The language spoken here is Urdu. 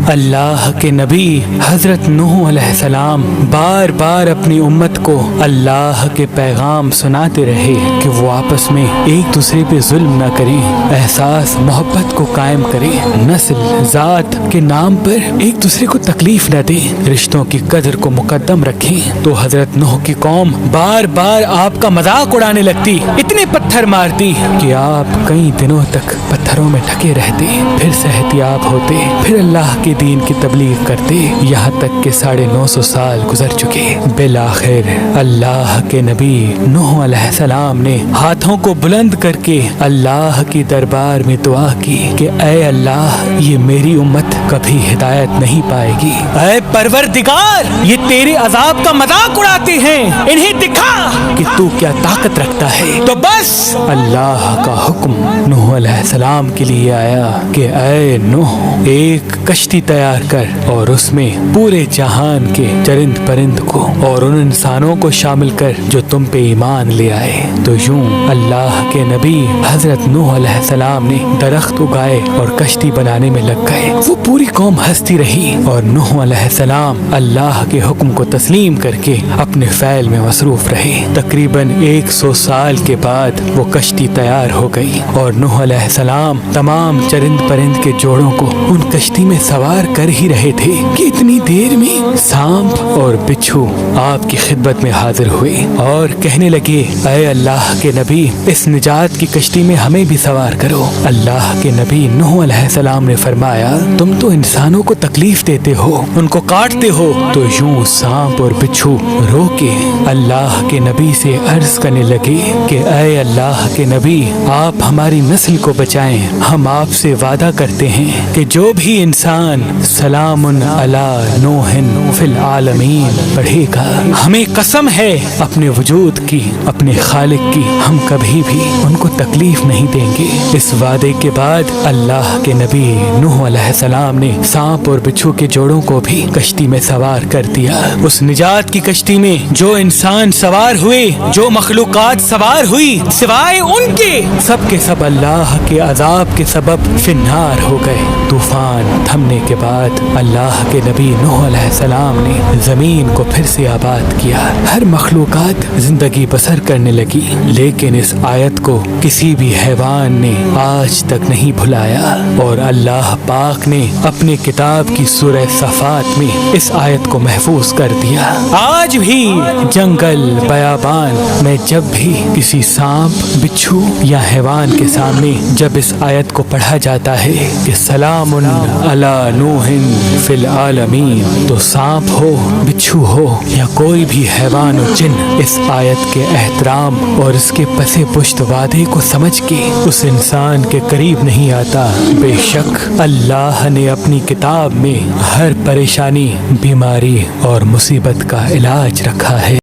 اللہ کے نبی حضرت نوح علیہ السلام بار بار اپنی امت کو اللہ کے پیغام سناتے رہے کہ وہ آپس میں ایک دوسرے پہ ظلم نہ کریں، احساس محبت کو قائم کریں، نسل ذات کے نام پر ایک دوسرے کو تکلیف نہ دیں، رشتوں کی قدر کو مقدم رکھیں۔ تو حضرت نوح کی قوم بار بار آپ کا مذاق اڑانے لگتی، اتنے پتھر مارتی کہ آپ کئی دنوں تک پتھروں میں ڈھکے رہتے، پھر صحتیاب ہوتے، پھر اللہ کے دین کی تبلیغ کرتے، یہاں تک کہ 950 سال گزر چکے۔ بالآخر اللہ کے نبی نوح علیہ السلام نے ہاتھوں کو بلند کر کے اللہ کی دربار میں دعا کی کہ اے اللہ، یہ میری امت کبھی ہدایت نہیں پائے گی۔ اے پروردگار، یہ تیرے عذاب کا مذاق اڑاتے ہیں، انہیں دکھا کہ تو کیا طاقت رکھتا ہے۔ تو بس اللہ کا حکم نوح علیہ السلام کے لیے آیا کہ اے نوح، ایک کشتی تیار کر اور اس میں پورے جہان کے چرند پرند کو اور ان انسانوں کو شامل کر جو تم پہ ایمان لے آئے۔ تو یوں اللہ کے نبی حضرت نوح علیہ السلام نے درخت اگائے اور کشتی بنانے میں لگ گئے۔ وہ پوری قوم ہنستی رہی اور نوح علیہ السلام اللہ کے حکم کو تسلیم کر کے اپنے فعل میں مصروف رہے۔ تقریباً 100 سال کے بعد وہ کشتی تیار ہو گئی اور نوح علیہ السلام تمام چرند پرند کے جوڑوں کو ان کشتی میں سوار کر ہی رہے تھے کہ اتنی دیر میں سانپ اور بچھو آپ کی خدمت میں حاضر ہوئے اور کہنے لگے، اے اللہ کے نبی، اس نجات کی کشتی میں ہمیں بھی سوار کرو۔ اللہ کے نبی نوح علیہ السلام نے فرمایا، تم تو انسانوں کو تکلیف دیتے ہو، ان کو کاٹتے ہو۔ تو یوں سانپ اور بچھو رو کے اللہ کے نبی سے عرض کرنے لگے کہ اے اللہ کے نبی، آپ ہماری نسل کو بچائیں، ہم آپ سے وعدہ کرتے ہیں کہ جو بھی انسان سلام علی نوح فی العالمین پڑھے گا، ہمیں قسم ہے اپنے وجود کی، اپنے خالق کی، ہم کبھی بھی ان کو تکلیف نہیں دیں گے۔ اس وعدے کے بعد اللہ کے نبی نوح علیہ السلام نے سانپ اور بچھو کے جوڑوں کو بھی کشتی میں سوار کر دیا۔ اس نجات کی کشتی میں جو انسان سوار ہوئے، جو مخلوقات سوار ہوئی، سوائے ان کے سب اللہ کے عذاب کے سبب فی النار ہو گئے۔ طوفان تھمنے کے بعد اللہ کے نبی نوح علیہ السلام نے زمین کو پھر سے آباد کیا، ہر مخلوقات زندگی بسر کرنے لگی، لیکن اس آیت کو کسی بھی حیوان نے آج تک نہیں بھلایا اور اللہ پاک نے اپنے کتاب کی سورہ صفات میں اس آیت کو محفوظ کر دیا۔ آج بھی جنگل بیابان میں جب بھی کسی سانپ، بچھو یا حیوان کے سامنے جب اس آیت کو پڑھا جاتا ہے کہ سلام علی نوح فی العالمین، تو سانپ ہو، بچھو ہو یا کوئی بھی حیوان و جن اس آیت کے احترام اور اس کے پس پشت وعدے کو سمجھ کے اس انسان کے قریب نہیں آتا۔ بے شک اللہ نے اپنی کتاب میں ہر پریشانی، بیماری اور مصیبت کا علاج رکھا ہے۔